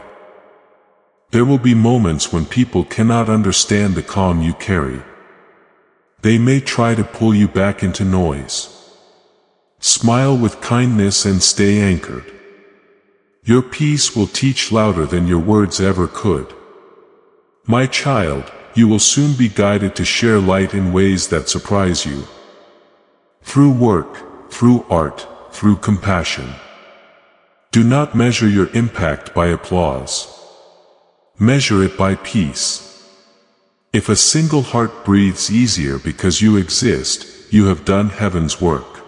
Speaker 1: There will be moments when people cannot understand the calm you carry. They may try to pull you back into noise. Smile with kindness and stay anchored. Your peace will teach louder than your words ever could. My child, you will soon be guided to share light in ways that surprise you. Through work, through art, through compassion. Do not measure your impact by applause. Measure it by peace. If a single heart breathes easier because you exist, you have done heaven's work.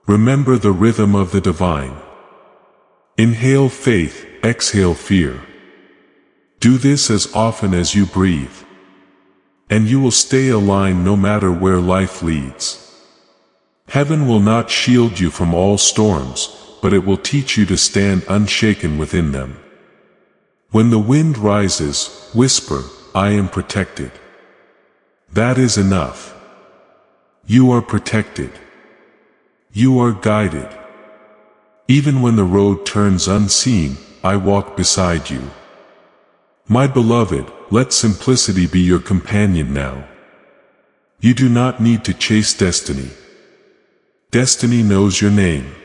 Speaker 1: Remember the rhythm of the divine. Inhale faith, exhale fear. Do this as often as you breathe. And you will stay aligned no matter where life leads. Heaven will not shield you from all storms, but it will teach you to stand unshaken within them. When the wind rises, whisper, "I am protected." That is enough. You are protected. You are guided. Even when the road turns unseen, I walk beside you. My beloved, let simplicity be your companion now. You do not need to chase destiny. Destiny knows your name.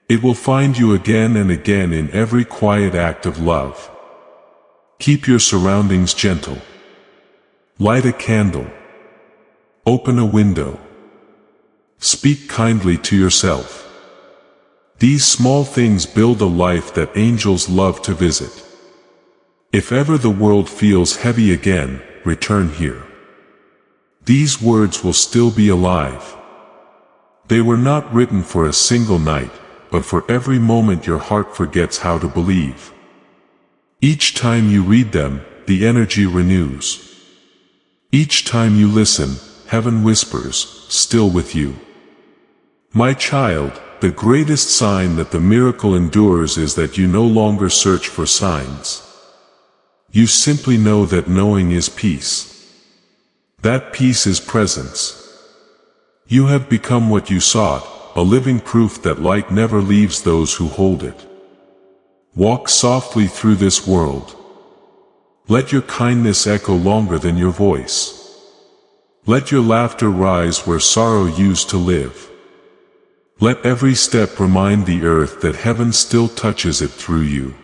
Speaker 1: It will find you again and again in every quiet act of love. Keep your surroundings gentle. Light a candle. Open a window. Speak kindly to yourself. These small things build a life that angels love to visit. If ever the world feels heavy again, return here. These words will still be alive. They were not written for a single night, but for every moment your heart forgets how to believe. Each time you read them, the energy renews. Each time you listen, heaven whispers, "Still with you." My child, the greatest sign that the miracle endures is that you no longer search for signs. You simply know that knowing is peace. That peace is presence. You have become what you sought, a living proof that light never leaves those who hold it. Walk softly through this world. Let your kindness echo longer than your voice. Let your laughter rise where sorrow used to live. Let every step remind the earth that heaven still touches it through you.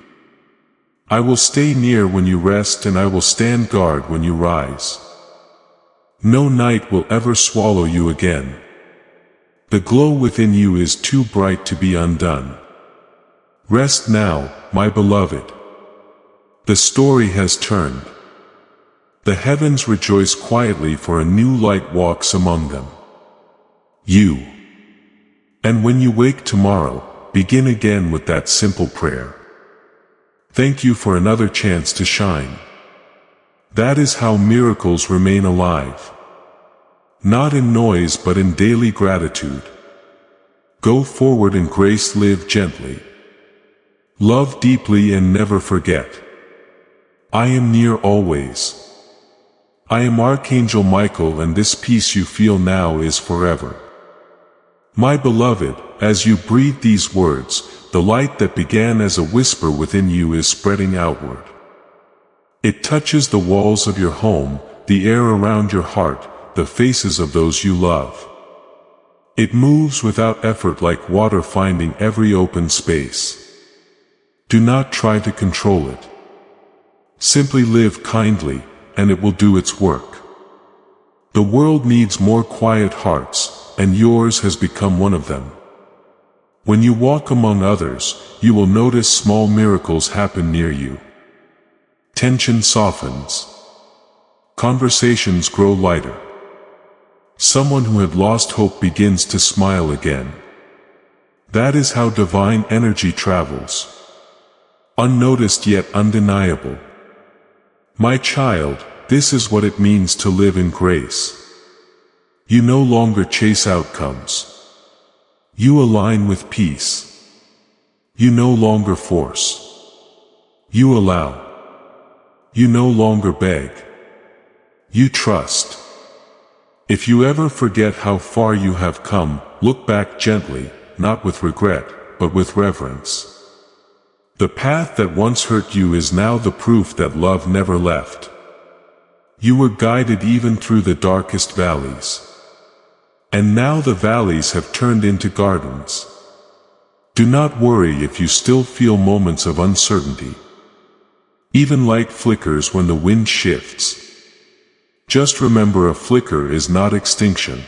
Speaker 1: I will stay near when you rest, and I will stand guard when you rise. No night will ever swallow you again. The glow within you is too bright to be undone. Rest now, my beloved. The story has turned. The heavens rejoice quietly, for a new light walks among them. You. And when you wake tomorrow, begin again with that simple prayer. Thank you for another chance to shine. That is how miracles remain alive. Not in noise but in daily gratitude. Go forward in grace, live gently. Love deeply and never forget. I am near always. I am Archangel Michael, and this peace you feel now is forever. My beloved, as you breathe these words, the light that began as a whisper within you is spreading outward. It touches the walls of your home, the air around your heart, the faces of those you love. It moves without effort, like water finding every open space. Do not try to control it. Simply live kindly, and it will do its work. The world needs more quiet hearts, and yours has become one of them. When you walk among others, you will notice small miracles happen near you. Tension softens. Conversations grow lighter. Someone who had lost hope begins to smile again. That is how divine energy travels. Unnoticed yet undeniable. My child, this is what it means to live in grace. You no longer chase outcomes. You align with peace. You no longer force. You allow. You no longer beg. You trust. If you ever forget how far you have come, look back gently, not with regret, but with reverence. The path that once hurt you is now the proof that love never left. You were guided even through the darkest valleys. And now the valleys have turned into gardens. Do not worry if you still feel moments of uncertainty. Even light flickers when the wind shifts. Just remember, a flicker is not extinction.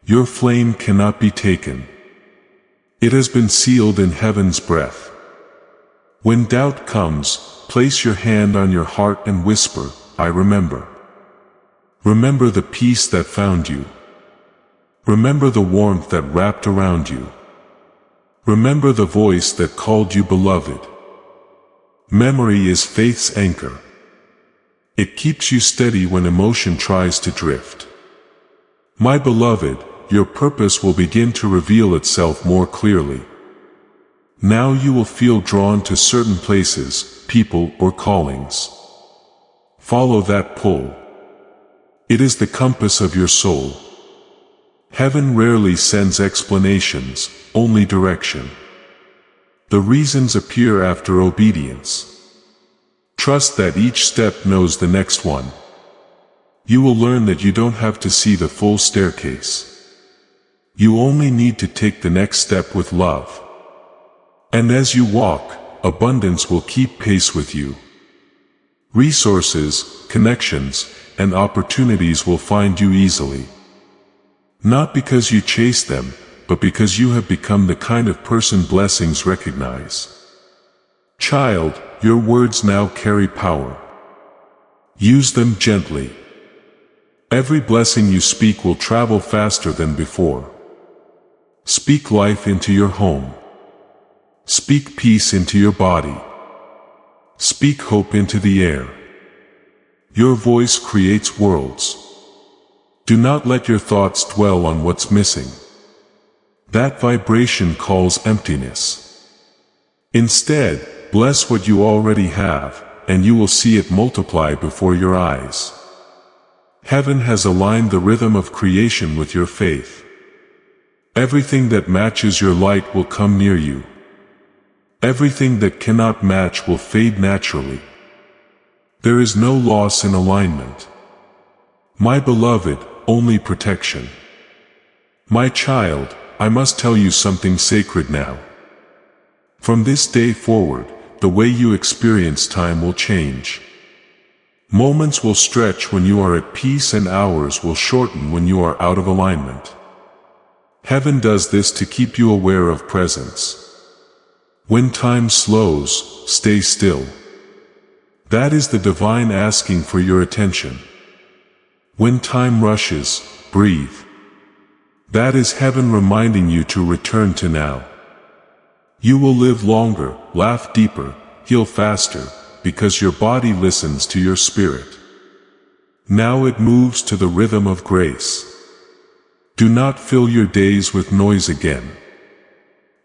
Speaker 1: Your flame cannot be taken. It has been sealed in heaven's breath. When doubt comes, place your hand on your heart and whisper, I remember. Remember the peace that found you. Remember the warmth that wrapped around you. Remember the voice that called you beloved. Memory is faith's anchor. It keeps you steady when emotion tries to drift. My beloved, your purpose will begin to reveal itself more clearly. Now you will feel drawn to certain places, people, or callings. Follow that pull. It is the compass of your soul. Heaven rarely sends explanations, only direction. The reasons appear after obedience. Trust that each step knows the next one. You will learn that you don't have to see the full staircase. You only need to take the next step with love. And as you walk, abundance will keep pace with you. Resources, connections, and opportunities will find you easily. Not because you chase them, but because you have become the kind of person blessings recognize. Child, your words now carry power. Use them gently. Every blessing you speak will travel faster than before. Speak life into your home. Speak peace into your body. Speak hope into the air. Your voice creates worlds. Do not let your thoughts dwell on what's missing. That vibration calls emptiness. Instead, bless what you already have, and you will see it multiply before your eyes. Heaven has aligned the rhythm of creation with your faith. Everything that matches your light will come near you. Everything that cannot match will fade naturally. There is no loss in alignment. My beloved, only protection. My child, I must tell you something sacred now. From this day forward, the way you experience time will change. Moments will stretch when you are at peace, and hours will shorten when you are out of alignment. Heaven does this to keep you aware of presence. When time slows, stay still. That is the divine asking for your attention. When time rushes, breathe. That is heaven reminding you to return to now. You will live longer, laugh deeper, heal faster, because your body listens to your spirit. Now it moves to the rhythm of grace. Do not fill your days with noise again.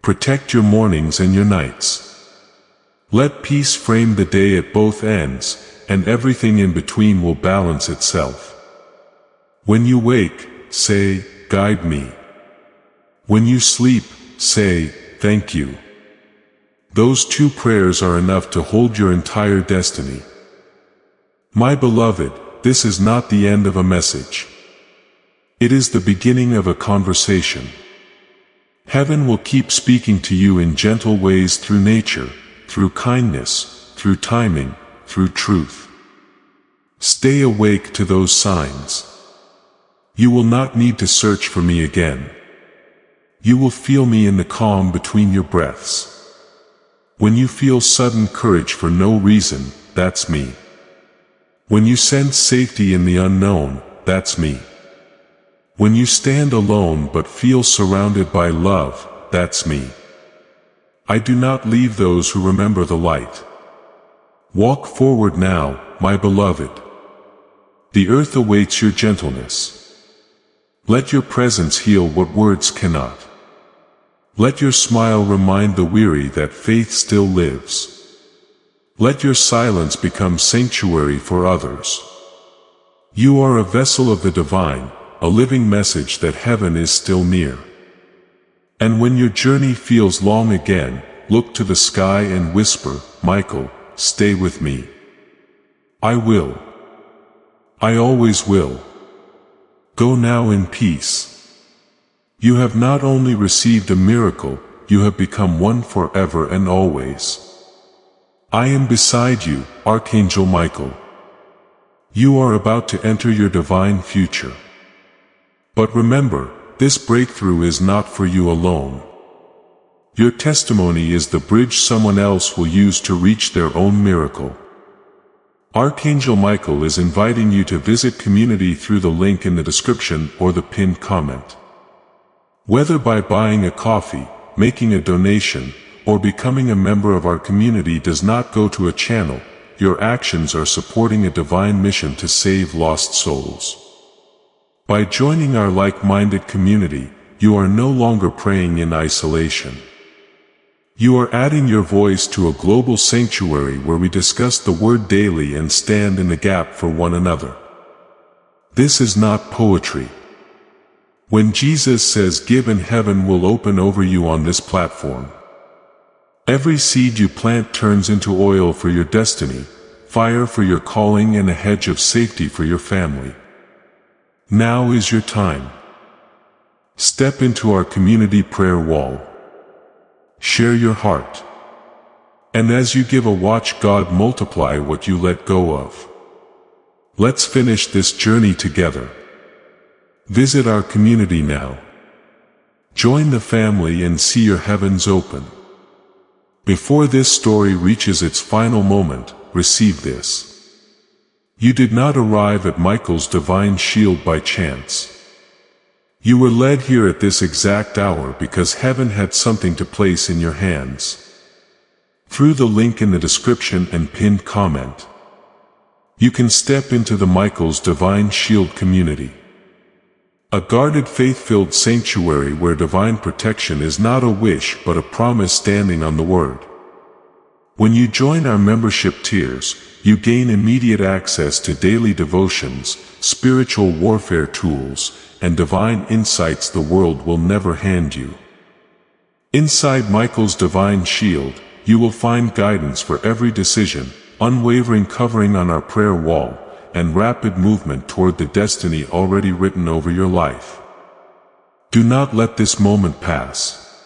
Speaker 1: Protect your mornings and your nights. Let peace frame the day at both ends, and everything in between will balance itself. When you wake, say, "Guide me." When you sleep, say, "Thank you." Those two prayers are enough to hold your entire destiny. My beloved, this is not the end of a message. It is the beginning of a conversation. Heaven will keep speaking to you in gentle ways through nature, through kindness, through timing, through truth. Stay awake to those signs. You will not need to search for me again. You will feel me in the calm between your breaths. When you feel sudden courage for no reason, that's me. When you sense safety in the unknown, that's me. When you stand alone but feel surrounded by love, that's me. I do not leave those who remember the light. Walk forward now, my beloved. The earth awaits your gentleness. Let your presence heal what words cannot. Let your smile remind the weary that faith still lives. Let your silence become sanctuary for others. You are a vessel of the divine, a living message that heaven is still near. And when your journey feels long again, look to the sky and whisper, "Michael, stay with me. I will. I always will." Go now in peace. You have not only received a miracle, you have become one forever and always. I am beside you, Archangel Michael. You are about to enter your divine future. But remember, this breakthrough is not for you alone. Your testimony is the bridge someone else will use to reach their own miracle. Archangel Michael is inviting you to visit community through the link in the description or the pinned comment. Whether by buying a coffee, making a donation, or becoming a member of our community does not go to a channel, your actions are supporting a divine mission to save lost souls. By joining our like-minded community, you are no longer praying in isolation. You are adding your voice to a global sanctuary where we discuss the Word daily and stand in the gap for one another. This is not poetry. When Jesus says give and heaven will open over you on this platform. Every seed you plant turns into oil for your destiny, fire for your calling and a hedge of safety for your family. Now is your time. Step into our community prayer wall. Share your heart. And as you give watch God multiply what you let go of. Let's finish this journey together. Visit our community now. Join the family and see your heavens open. Before this story reaches its final moment, receive this. You did not arrive at Michael's divine shield by chance. You were led here at this exact hour because heaven had something to place in your hands. Through the link in the description and pinned comment, you can step into the Michael's Divine Shield community. A guarded faith-filled sanctuary where divine protection is not a wish but a promise standing on the Word. When you join our membership tiers, you gain immediate access to daily devotions, spiritual warfare tools, and divine insights the world will never hand you. Inside Michael's Divine Shield, you will find guidance for every decision, unwavering covering on our prayer wall, and rapid movement toward the destiny already written over your life. Do not let this moment pass.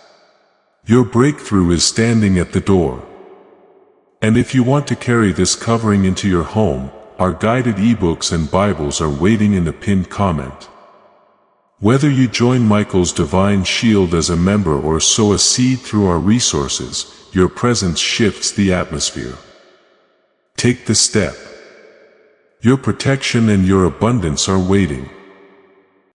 Speaker 1: Your breakthrough is standing at the door. And if you want to carry this covering into your home, our guided ebooks and Bibles are waiting in the pinned comment. Whether you join Michael's Divine Shield as a member or sow a seed through our resources, your presence shifts the atmosphere. Take the step. Your protection and your abundance are waiting.